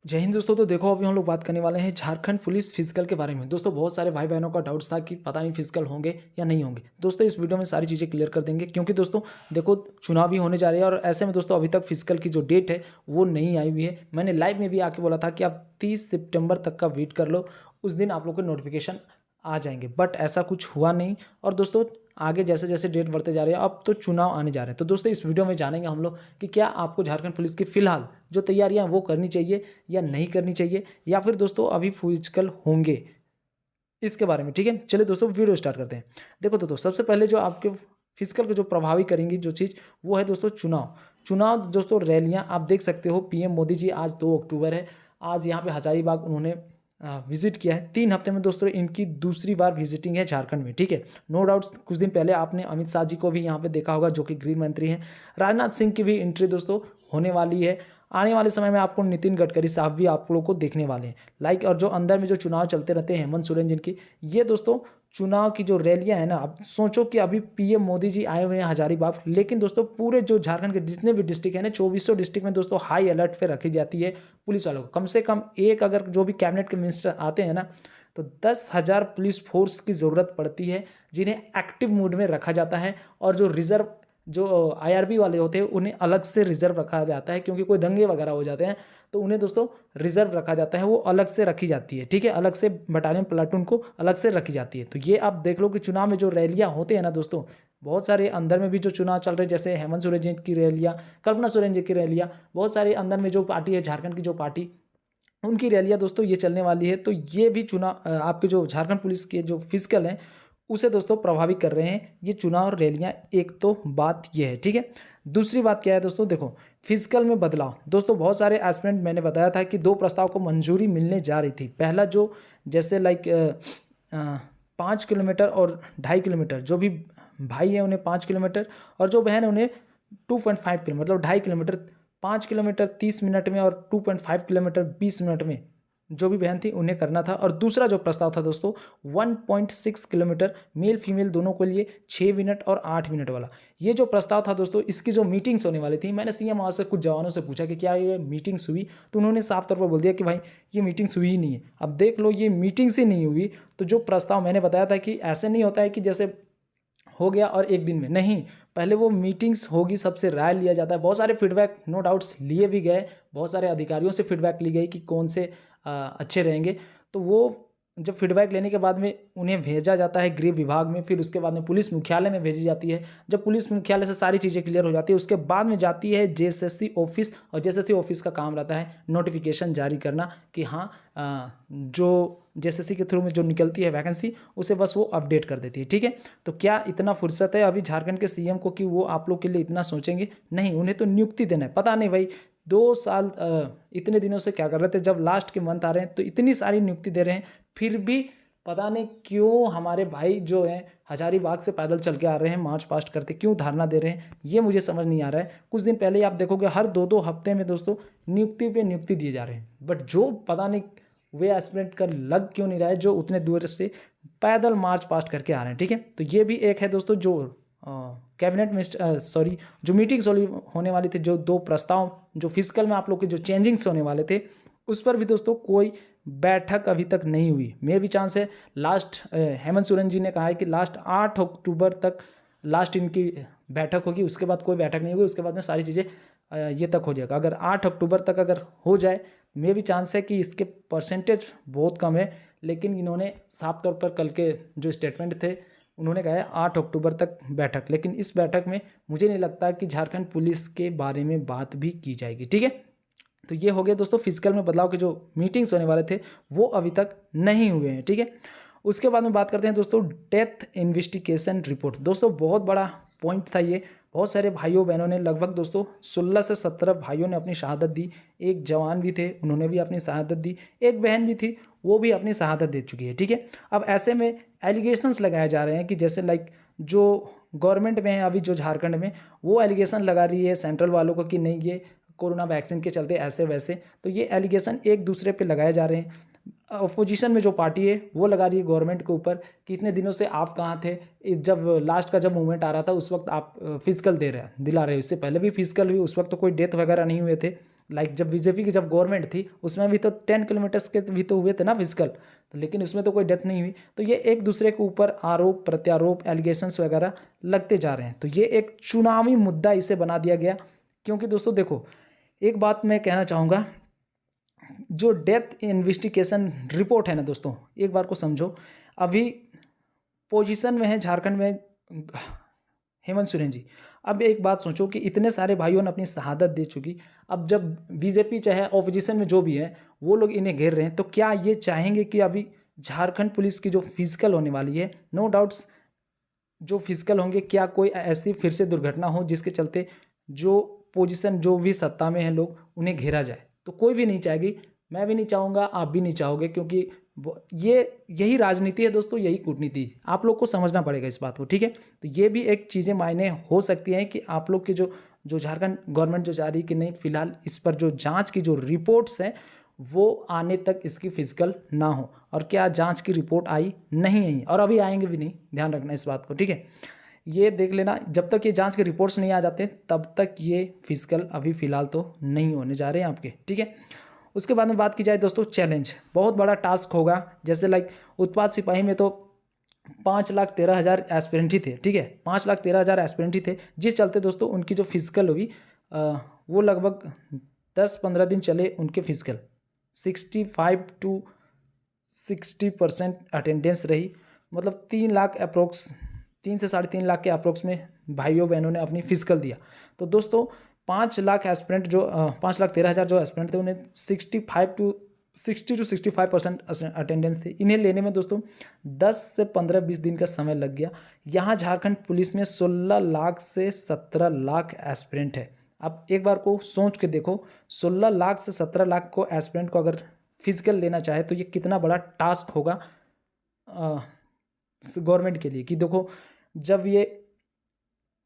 जय हिंद दोस्तों। तो देखो अभी हम लोग बात करने वाले हैं झारखंड पुलिस फिजिकल के बारे में। दोस्तों बहुत सारे भाई बहनों का डाउट्स था कि पता नहीं फिजिकल होंगे या नहीं होंगे। दोस्तों इस वीडियो में सारी चीज़ें क्लियर कर देंगे, क्योंकि दोस्तों देखो चुनाव भी होने जा रहे हैं और ऐसे में दोस्तों अभी तक फिजिकल की जो डेट है वो नहीं आई हुई है। मैंने लाइव में भी आके बोला था कि आप 30 सितंबर तक का वेट कर लो, उस दिन आप लोग को नोटिफिकेशन आ जाएंगे, बट ऐसा कुछ हुआ नहीं। और दोस्तों आगे जैसे जैसे डेट बढ़ते जा रहे हैं अब तो चुनाव आने जा रहे हैं। तो दोस्तों इस वीडियो में जानेंगे हम लोग कि क्या आपको झारखंड पुलिस की फिलहाल जो तैयारियां वो करनी चाहिए या नहीं करनी चाहिए, या फिर दोस्तों अभी फिजिकल होंगे, इसके बारे में। ठीक है, चलिए दोस्तों वीडियो स्टार्ट करते हैं। देखो दोस्तों सबसे पहले जो आपके फिजिकल को जो प्रभावी करेंगी जो चीज़ वो है दोस्तों चुनाव। चुनाव दोस्तों रैलियां आप देख सकते हो। पीएम मोदी जी आज 2 अक्टूबर है, आज यहाँ पे हजारीबाग उन्होंने विजिट किया है। 3 हफ्ते में दोस्तों इनकी दूसरी बार विजिटिंग है झारखंड में। ठीक है, नो डाउट कुछ दिन पहले आपने अमित शाह जी को भी यहाँ पे देखा होगा, जो कि गृह मंत्री हैं। राजनाथ सिंह की भी एंट्री दोस्तों होने वाली है। आने वाले समय में आपको नितिन गडकरी साहब भी आप लोगों को देखने वाले हैं। लाइक और जो अंदर में जो चुनाव चलते रहते हैं हेमंत सोरेन जिनकी, ये दोस्तों चुनाव की जो रैलियां हैं ना, आप सोचो कि अभी पीएम मोदी जी आए हुए हैं हजारीबाग, लेकिन दोस्तों पूरे जो झारखंड के जितने भी डिस्ट्रिक्ट है ना, 2400 डिस्ट्रिक्ट में दोस्तों हाई अलर्ट पे रखी जाती है पुलिस वालों को। कम से कम एक अगर जो भी कैबिनेट के मिनिस्टर आते हैं ना, तो 10,000 पुलिस फोर्स की ज़रूरत पड़ती है, जिन्हें एक्टिव मोड में रखा जाता है। और जो रिजर्व जो आईआरबी वाले होते हैं उन्हें अलग से रिजर्व रखा जाता है, क्योंकि कोई दंगे वगैरह हो जाते हैं तो उन्हें दोस्तों रिजर्व रखा जाता है, वो अलग से रखी जाती है। ठीक है, अलग से बटालियन प्लाटून को अलग से रखी जाती है। तो ये आप देख लो कि चुनाव में जो रैलियां होते हैं ना दोस्तों, बहुत सारे अंदर में भी जो चुनाव चल रहे हैं, जैसे हेमंत सोरेन जी की रैलियां, कल्पना सोरेन जी की रैलियां, बहुत सारे अंदर में जो पार्टी है झारखंड की जो पार्टी, उनकी रैलियां दोस्तों ये चलने वाली है। तो ये भी चुनाव आपके जो झारखंड पुलिस के जो फिजिकल हैं उसे दोस्तों प्रभावित कर रहे हैं ये चुनाव रैलियां। एक तो बात ये है। ठीक है, दूसरी बात क्या है दोस्तों, देखो फिजिकल में बदलाव। दोस्तों बहुत सारे एस्पिरेंट, मैंने बताया था कि 2 प्रस्ताव को मंजूरी मिलने जा रही थी। पहला जो जैसे लाइक 5 किलोमीटर और 2.5 किलोमीटर, जो भी भाई है उन्हें 5 किलोमीटर, और जो बहन है उन्हें 2.5 किलोमीटर, मतलब 2.5 किलोमीटर। 5 किलोमीटर 30 मिनट में और 2.5 किलोमीटर 20 मिनट में जो भी बहन थी उन्हें करना था। और दूसरा जो प्रस्ताव था दोस्तों 1.6 किलोमीटर मेल फीमेल दोनों के लिए 6 मिनट और 8 मिनट वाला। ये जो प्रस्ताव था दोस्तों, इसकी जो मीटिंग्स होने वाली थी, मैंने सीएम वहाँ से कुछ जवानों से पूछा कि क्या ये मीटिंग्स हुई, तो उन्होंने साफ तौर पर बोल दिया कि भाई ये मीटिंग्स हुई ही नहीं है। अब देख लो, ये मीटिंग्स ही नहीं हुई तो जो प्रस्ताव मैंने बताया था कि ऐसे नहीं होता है कि जैसे हो गया और एक दिन में, नहीं, पहले वो मीटिंग्स होगी, सबसे राय लिया जाता है। बहुत सारे फीडबैक नो डाउट्स लिए भी गए, बहुत सारे अधिकारियों से फीडबैक ली गई कि कौन से अच्छे रहेंगे। तो वो जब फीडबैक लेने के बाद में उन्हें भेजा जाता है गृह विभाग में, फिर उसके बाद में पुलिस मुख्यालय में भेजी जाती है। जब पुलिस मुख्यालय से सारी चीज़ें क्लियर हो जाती है, उसके बाद में जाती है जेएसएससी ऑफिस, और जेएसएससी ऑफिस का काम रहता है नोटिफिकेशन जारी करना कि हाँ जो जेएसएससी के थ्रू में जो निकलती है वैकेंसी, उसे बस वो अपडेट कर देती है। ठीक है, तो क्या इतना फुर्सत है अभी झारखंड के सीएम को कि वो आप लोग के लिए इतना सोचेंगे? नहीं, उन्हें तो नियुक्ति देना है। पता नहीं भाई 2 साल इतने दिनों से क्या कर रहे थे, जब लास्ट के मंथ आ रहे हैं तो इतनी सारी नियुक्ति दे रहे हैं, फिर भी पता नहीं क्यों हमारे भाई जो हैं हजारीबाग से पैदल चल के आ रहे हैं, मार्च पास्ट करते, क्यों धरना दे रहे हैं, ये मुझे समझ नहीं आ रहा है। कुछ दिन पहले आप देखोगे हर 2-2 हफ्ते में दोस्तों नियुक्ति पे नियुक्ति दिए जा रहे हैं, बट जो पता नहीं वे एस्पिरेंट का लग क्यों नहीं रहा है जो उतने दूर से पैदल मार्च पास्ट करके आ रहे हैं। ठीक है, तो ये भी एक है दोस्तों जो कैबिनेट में जो मीटिंग्स होने वाली थी, जो 2 प्रस्ताव जो फिजिकल में आप लोग के जो चेंजिंग्स होने वाले थे, उस पर भी दोस्तों कोई बैठक अभी तक नहीं हुई। मे भी चांस है लास्ट, हेमंत सोरेन जी ने कहा है कि लास्ट 8 अक्टूबर तक लास्ट इनकी बैठक होगी, उसके बाद कोई बैठक नहीं होगी, उसके बाद में सारी चीज़ें ये तक हो जाएगा। अगर 8 अक्टूबर तक अगर हो जाए, मे भी चांस है कि इसके परसेंटेज बहुत कम है, लेकिन इन्होंने साफ तौर पर कल के जो स्टेटमेंट थे उन्होंने कहा है 8 अक्टूबर तक बैठक, लेकिन इस बैठक में मुझे नहीं लगता कि झारखंड पुलिस के बारे में बात भी की जाएगी। ठीक है, तो ये हो गया दोस्तों फिजिकल में बदलाव के जो मीटिंग्स होने वाले थे वो अभी तक नहीं हुए हैं। ठीक है, उसके बाद में बात करते हैं दोस्तों डेथ इन्वेस्टिगेशन रिपोर्ट। दोस्तों बहुत बड़ा पॉइंट था ये, बहुत सारे भाइयों बहनों ने, लगभग दोस्तों 16 से 17 भाइयों ने अपनी शहादत दी। एक जवान भी थे, उन्होंने भी अपनी शहादत दी। एक बहन भी थी, वो भी अपनी शहादत दे चुकी है। ठीक है, अब ऐसे में एलिगेशंस लगाए जा रहे हैं कि जैसे लाइक जो गवर्नमेंट में है अभी जो झारखंड में, वो एलिगेशन लगा रही है सेंट्रल वालों को कि नहीं ये कोरोना वैक्सीन के चलते ऐसे वैसे, तो ये एलिगेशन एक दूसरे पे लगाए जा रहे हैं। अपोजिशन में जो पार्टी है वो लगा रही है गवर्नमेंट के ऊपर कि इतने दिनों से आप कहाँ थे, जब लास्ट का जब मूवमेंट आ रहा था उस वक्त आप फिजिकल दिला रहे हो, इससे पहले भी फिजिकल हुई, उस वक्त तो कोई डेथ वगैरह नहीं हुए थे, लाइक जब बीजेपी की जब गवर्नमेंट थी उसमें भी तो 10 किलोमीटर्स के भी तो हुए थे ना फिजिकल, तो लेकिन उसमें तो कोई डेथ नहीं हुई। तो ये एक दूसरे के ऊपर आरोप प्रत्यारोप एलिगेशंस वगैरह लगते जा रहे हैं। तो ये एक चुनावी मुद्दा इसे बना दिया गया। क्योंकि दोस्तों देखो, एक बात मैं कहना चाहूँगा, जो डेथ इन्वेस्टिगेशन रिपोर्ट है ना दोस्तों, एक बार को समझो। अभी पोजीशन में है झारखंड में हेमंत सोरेन जी। अब एक बात सोचो कि इतने सारे भाइयों ने अपनी शहादत दे चुकी, अब जब बीजेपी चाहे ऑपोजिशन में जो भी है वो लोग इन्हें घेर रहे हैं, तो क्या ये चाहेंगे कि अभी झारखंड पुलिस की जो फिजिकल होने वाली है, नो डाउट्स जो फिजिकल होंगे, क्या कोई ऐसी फिर से दुर्घटना हो जिसके चलते जो पोजीशन जो भी सत्ता में है लोग उन्हें घेरा जाए? तो कोई भी नहीं चाहेगी, मैं भी नहीं चाहूँगा, आप भी नहीं चाहोगे, क्योंकि ये यही राजनीति है दोस्तों, यही कूटनीति। आप लोग को समझना पड़ेगा इस बात को, ठीक है। तो ये भी एक चीज़ें मायने हो सकती हैं कि आप लोग के जो जो झारखंड गवर्नमेंट जो चाह रही कि नहीं, फिलहाल इस पर जो जांच की जो रिपोर्ट्स हैं वो आने तक इसकी फिजिकल ना हो। और क्या जांच की रिपोर्ट आई नहीं आई, और अभी आएंगे भी नहीं, ध्यान रखना इस बात को, ठीक है। ये देख लेना, जब तक ये जांच के रिपोर्ट्स नहीं आ जाते तब तक ये फिजिकल अभी फ़िलहाल तो नहीं होने जा रहे हैं आपके, ठीक है। उसके बाद में बात की जाए दोस्तों, चैलेंज बहुत बड़ा टास्क होगा। जैसे लाइक उत्पाद सिपाही में तो 5,13,000 एस्पिरेंट ही थे, ठीक है, 5,13,000 एस्पिरेंट ही थे, जिस चलते दोस्तों उनकी जो फिजिकल होगी वो लगभग 10-15 दिन चले उनके फिजिकल, 65 to 60% अटेंडेंस रही। मतलब 3 लाख अप्रोक्स, 3 से 3.5 लाख के अप्रोक्स में भाइयों बहनों ने अपनी फिजिकल दिया। तो दोस्तों 5 लाख एस्पिरेंट जो 5,13,000 जो एस्पिरेंट थे उन्हें 60 to 65% अटेंडेंस थी। इन्हें लेने में दोस्तों 10 से 15-20 दिन का समय लग गया। यहाँ झारखंड पुलिस में 16 लाख से 17 लाख एस्पिरेंट है। अब एक बार को सोच के देखो, 16 लाख से 17 लाख को एस्पिरेंट को अगर फिजिकल लेना चाहे तो ये कितना बड़ा टास्क होगा गवर्नमेंट के लिए। कि देखो, जब ये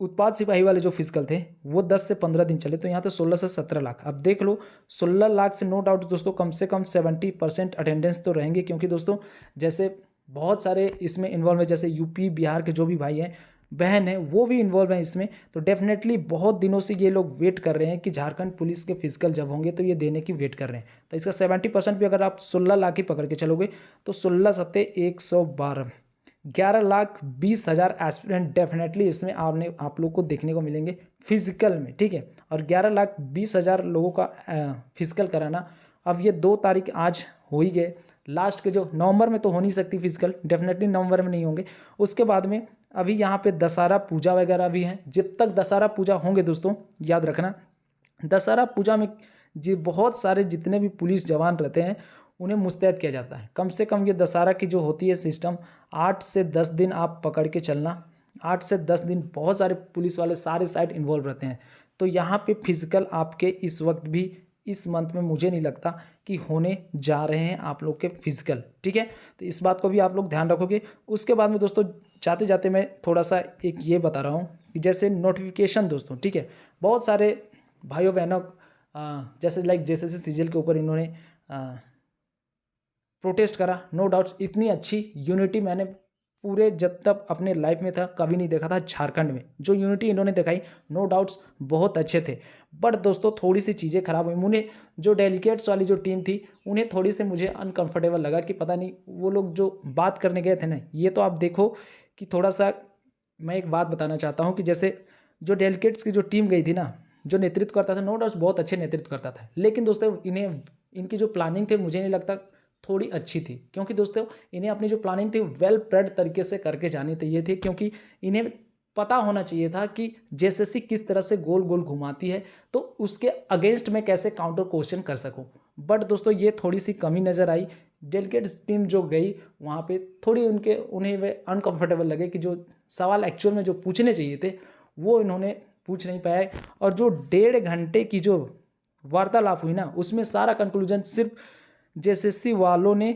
उत्पाद सिपाही वाले जो फिजिकल थे वो 10 से 15 दिन चले, तो यहाँ तो 16 से 17 लाख। अब देख लो, 16 लाख से नो डाउट दोस्तों कम से कम 70% अटेंडेंस तो रहेंगे, क्योंकि दोस्तों जैसे बहुत सारे इसमें इन्वॉल्व है, जैसे यूपी बिहार के जो भी भाई हैं बहन हैं वो भी इन्वॉल्व हैं इसमें। तो डेफिनेटली बहुत दिनों से ये लोग वेट कर रहे हैं कि झारखंड पुलिस के फिजिकल जब होंगे तो ये देने की वेट कर रहे हैं। तो इसका 70% भी अगर आप 16 लाख ही पकड़ के चलोगे तो 16 सत्ते 112, 11,20,000 एस्पिरेंट डेफिनेटली इसमें आप लोग को देखने को मिलेंगे फिजिकल में, ठीक है। और 11,20,000 लोगों का फिजिकल कराना, अब ये 2 तारीख आज हो ही गए, लास्ट के जो नवंबर में तो हो नहीं सकती फिजिकल, डेफिनेटली नवंबर में नहीं होंगे। उसके बाद में अभी यहाँ पे दशहरा पूजा वगैरह भी हैं। जब तक दशहरा पूजा होंगे दोस्तों, याद रखना, दशहरा पूजा में जी बहुत सारे जितने भी पुलिस जवान रहते हैं उन्हें मुस्तैद किया जाता है। कम से कम ये दशहरा की जो होती है सिस्टम, 8 से 10 दिन आप पकड़ के चलना, 8 से 10 दिन बहुत सारे पुलिस वाले सारे साइड इन्वॉल्व रहते हैं। तो यहाँ पे फिजिकल आपके इस वक्त भी इस मंथ में मुझे नहीं लगता कि होने जा रहे हैं आप लोग के फिजिकल, ठीक है। तो इस बात को भी आप लोग ध्यान रखोगे। उसके बाद में दोस्तों जाते जाते मैं थोड़ा सा एक ये बता रहा हूँ कि जैसे नोटिफिकेशन दोस्तों, ठीक है, बहुत सारे भाइयों बहनों जैसे लाइक JSS सीजीएल के ऊपर इन्होंने प्रोटेस्ट करा। नो डाउट्स इतनी अच्छी यूनिटी मैंने पूरे जब तक अपने लाइफ में था कभी नहीं देखा था। झारखंड में जो यूनिटी इन्होंने दिखाई, नो डाउट्स बहुत अच्छे थे। बट दोस्तों थोड़ी सी चीज़ें खराब हुई। मुझे जो डेलीगेट्स वाली जो टीम थी उन्हें थोड़ी सी मुझे अनकंफर्टेबल लगा कि पता नहीं वो लोग जो बात करने गए थे ना, ये तो आप देखो कि थोड़ा सा मैं एक बात बताना चाहता हूँ कि जैसे जो डेलीगेट्स की जो टीम गई थी ना, जो नेतृत्व करता था, नो डाउट्स बहुत अच्छे नेतृत्व करता था, लेकिन दोस्तों इनकी जो प्लानिंग थी मुझे नहीं लगता थोड़ी अच्छी थी। क्योंकि दोस्तों इन्हें अपनी जो प्लानिंग थी वेल प्रेड तरीके से करके जानी चाहिए थी, क्योंकि इन्हें पता होना चाहिए था कि JSS किस तरह से गोल गोल घुमाती है, तो उसके अगेंस्ट में कैसे काउंटर क्वेश्चन कर सकूं। बट दोस्तों ये थोड़ी सी कमी नज़र आई। डेलीगेट्स टीम जो गई वहाँ पे थोड़ी उन्हें वे अनकंफर्टेबल लगे कि जो सवाल एक्चुअल में जो पूछने चाहिए थे वो इन्होंने पूछ नहीं पाए। और जो 1.5 घंटे की जो वार्तालाप हुई ना, उसमें सारा कंक्लूजन सिर्फ JSS वालों ने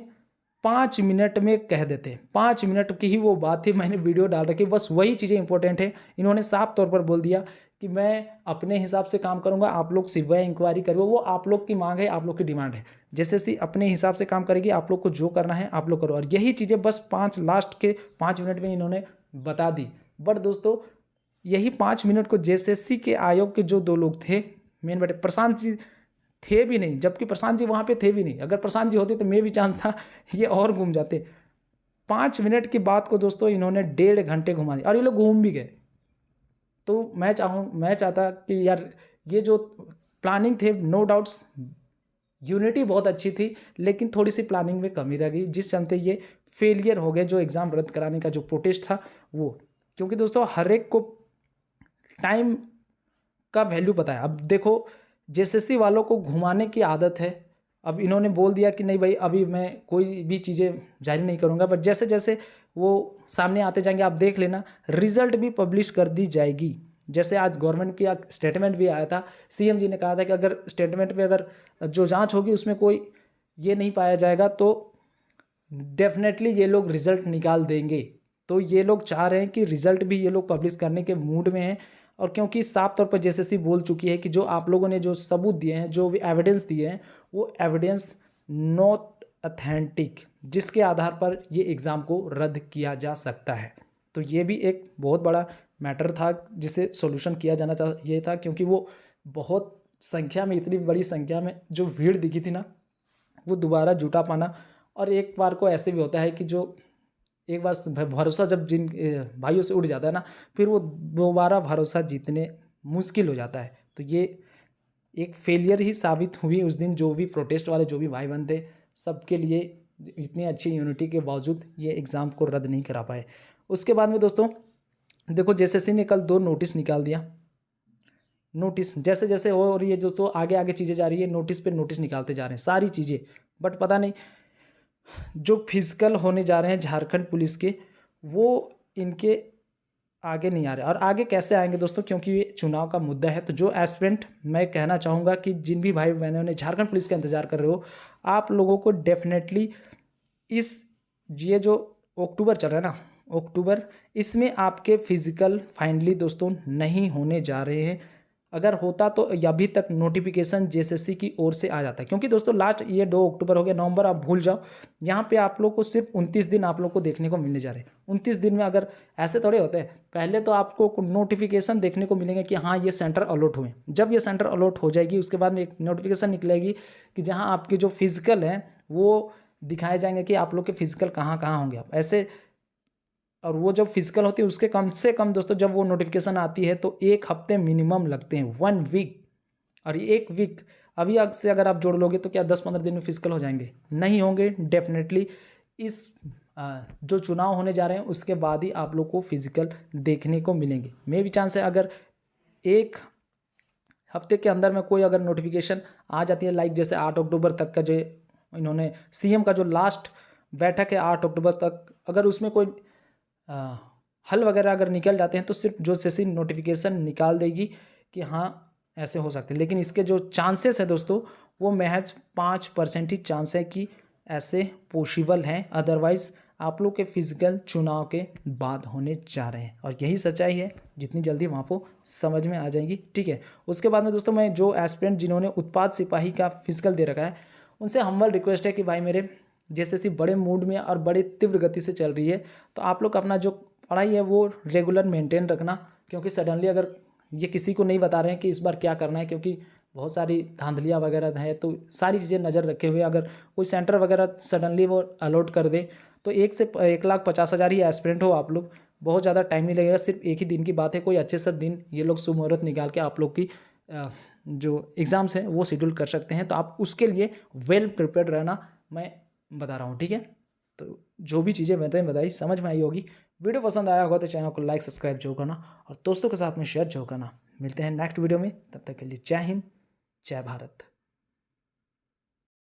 5 मिनट में कह देते। 5 मिनट की ही वो बात थी, मैंने वीडियो डाल रखी, बस वही चीज़ें इंपॉर्टेंट है। इन्होंने साफ तौर पर बोल दिया कि मैं अपने हिसाब से काम करूंगा, आप लोग सिवाय इंक्वायरी करो, वो आप लोग की मांग है, आप लोग की डिमांड है। JSS अपने हिसाब से काम करेगी, आप लोग को जो करना है आप लोग करो। और यही चीज़ें बस लास्ट के 5 मिनट में इन्होंने बता दी। बट दोस्तों यही 5 मिनट को JSS के आयोग के जो 2 लोग थे, मेन बटे प्रशांत जी थे भी नहीं, जबकि प्रशांत जी वहाँ पे थे भी नहीं। अगर प्रशांत जी होते तो मैं भी चांस था ये और घूम जाते। 5 मिनट की बात को दोस्तों इन्होंने 1.5 घंटे घुमा दिया और ये लोग घूम भी गए। तो मैं चाहता कि यार ये जो प्लानिंग थे, नो डाउट्स यूनिटी बहुत अच्छी थी, लेकिन थोड़ी सी प्लानिंग में कमी रह गई, जिस चलते ये फेलियर हो गए जो एग्ज़ाम रद्द कराने का जो प्रोटेस्ट था वो। क्योंकि दोस्तों हर एक को टाइम का वैल्यू पता है। अब देखो जेएसएससी वालों को घुमाने की आदत है। अब इन्होंने बोल दिया कि नहीं भाई अभी मैं कोई भी चीज़ें जारी नहीं करूँगा, बट जैसे जैसे वो सामने आते जाएंगे आप देख लेना, रिजल्ट भी पब्लिश कर दी जाएगी। जैसे आज गवर्नमेंट की स्टेटमेंट भी आया था, सीएम जी ने कहा था कि अगर स्टेटमेंट में अगर जो जांच होगी उसमें कोई ये नहीं पाया जाएगा तो डेफिनेटली ये लोग रिजल्ट निकाल देंगे। तो ये लोग चाह रहे हैं कि रिजल्ट भी ये लोग पब्लिश करने के मूड में हैं। और क्योंकि साफ तौर पर जेएसएससी बोल चुकी है कि जो आप लोगों ने जो सबूत दिए हैं, जो भी एविडेंस दिए हैं, वो एविडेंस नॉट ऑथेंटिक, जिसके आधार पर ये एग्ज़ाम को रद्द किया जा सकता है। तो ये भी एक बहुत बड़ा मैटर था जिसे सॉल्यूशन किया जाना चाहिए था, क्योंकि वो बहुत संख्या में, इतनी बड़ी संख्या में जो भीड़ दिखी थी ना, वो दोबारा जुटा पाना। और एक बार को ऐसे भी होता है कि जो एक बार भरोसा जब जिन भाइयों से उड़ जाता है ना, फिर वो दोबारा भरोसा जीतने मुश्किल हो जाता है। तो ये एक फेलियर ही साबित हुई उस दिन। जो भी प्रोटेस्ट वाले जो भी भाई बहन थे, सबके लिए इतनी अच्छी यूनिटी के बावजूद ये एग्ज़ाम को रद्द नहीं करा पाए। उसके बाद में दोस्तों देखो जेएसएससी ने कल 2 नोटिस निकाल दिया। नोटिस जैसे जैसे हो और ये दोस्तों आगे आगे चीज़ें जा रही है, नोटिस पे नोटिस निकालते जा रहे हैं सारी चीज़ें। बट पता नहीं जो फिजिकल होने जा रहे हैं झारखंड पुलिस के, वो इनके आगे नहीं आ रहे। और आगे कैसे आएंगे दोस्तों, क्योंकि ये चुनाव का मुद्दा है। तो जो एस्पिरेंट, मैं कहना चाहूँगा कि जिन भी भाई बहनों ने झारखंड पुलिस का इंतजार कर रहे हो, आप लोगों को डेफिनेटली इस ये जो अक्टूबर चल रहा है ना, अक्टूबर, इसमें आपके फिजिकल फाइनली दोस्तों नहीं होने जा रहे हैं। अगर होता तो अभी तक नोटिफिकेशन जेएसएससी की ओर से आ जाता है। क्योंकि दोस्तों लास्ट ये 2 अक्टूबर हो गया, नवंबर आप भूल जाओ। यहाँ पे आप लोग को सिर्फ 29 दिन आप लोग को देखने को मिलने जा रहे हैं। 29 दिन में अगर ऐसे थोड़े होते हैं, पहले तो आपको नोटिफिकेशन देखने को मिलेंगे कि हाँ ये सेंटर अलॉट हुए। जब ये सेंटर अलॉट हो जाएगी उसके बाद में एक नोटिफिकेशन निकलेगी कि जहाँ आपके जो फिजिकल हैं वो दिखाए जाएंगे कि आप लोग के फिजिकल कहाँ कहाँ होंगे आप ऐसे। और वो जब फिजिकल होती है उसके कम से कम दोस्तों जब वो नोटिफिकेशन आती है तो 1 हफ्ते मिनिमम लगते हैं, 1 वीक। और ये 1 वीक अभी से अगर आप जोड़ लोगे तो क्या 10-15 दिन में फिजिकल हो जाएंगे? नहीं होंगे। डेफिनेटली इस जो चुनाव होने जा रहे हैं उसके बाद ही आप लोग को फिजिकल देखने को मिलेंगे। मे भी चांस है अगर 1 हफ्ते के अंदर में कोई अगर नोटिफिकेशन आ जाती है, लाइक जैसे 8 अक्टूबर तक का जो इन्होंने सीएम का जो लास्ट बैठक है 8 अक्टूबर तक, अगर उसमें कोई हल वगैरह अगर निकल जाते हैं तो सिर्फ जो जेएसएससी नोटिफिकेशन निकाल देगी कि हाँ ऐसे हो सकते हैं। लेकिन इसके जो चांसेस है दोस्तों वो महज 5% ही चांस है कि ऐसे पॉसिबल हैं। अदरवाइज़ आप लोग के फिजिकल चुनाव के बाद होने जा रहे हैं। और यही सच्चाई है, जितनी जल्दी वहाँ को समझ में आ जाएगी। ठीक है, उसके बाद में दोस्तों मैं जो एस्पिरेंट जिन्होंने उत्पाद सिपाही का फिजिकल दे रखा है उनसे हम्बल रिक्वेस्ट है कि भाई मेरे जेएसएससी बड़े मूड में और बड़े तीव्र गति से चल रही है, तो आप लोग अपना जो पढ़ाई है वो रेगुलर मेंटेन रखना। क्योंकि सडनली अगर ये किसी को नहीं बता रहे हैं कि इस बार क्या करना है, क्योंकि बहुत सारी धांधलियाँ वगैरह है, तो सारी चीज़ें नज़र रखे हुए अगर कोई सेंटर वगैरह सडनली वो अलॉट कर दे तो 1 से 1,50,000 ही एस्पिरेंट हो आप लोग, बहुत ज़्यादा टाइम नहीं लगेगा। सिर्फ एक ही दिन की बात है, कोई अच्छे से दिन ये लोग शुभ मुहूर्त निकाल के आप लोग की जो एग्ज़ाम्स हैं वो शेड्यूल कर सकते हैं। तो आप उसके लिए वेल प्रिपेयर्ड रहना मैं बता रहा हूँ। ठीक है, तो जो भी चीज़ें मैंने बताई समझ में आई होगी। वीडियो पसंद आया होगा तो चैनल को लाइक सब्सक्राइब जरूर करना और दोस्तों के साथ में शेयर जरूर करना। मिलते हैं नेक्स्ट वीडियो में, तब तक के लिए जय हिंद, जय भारत।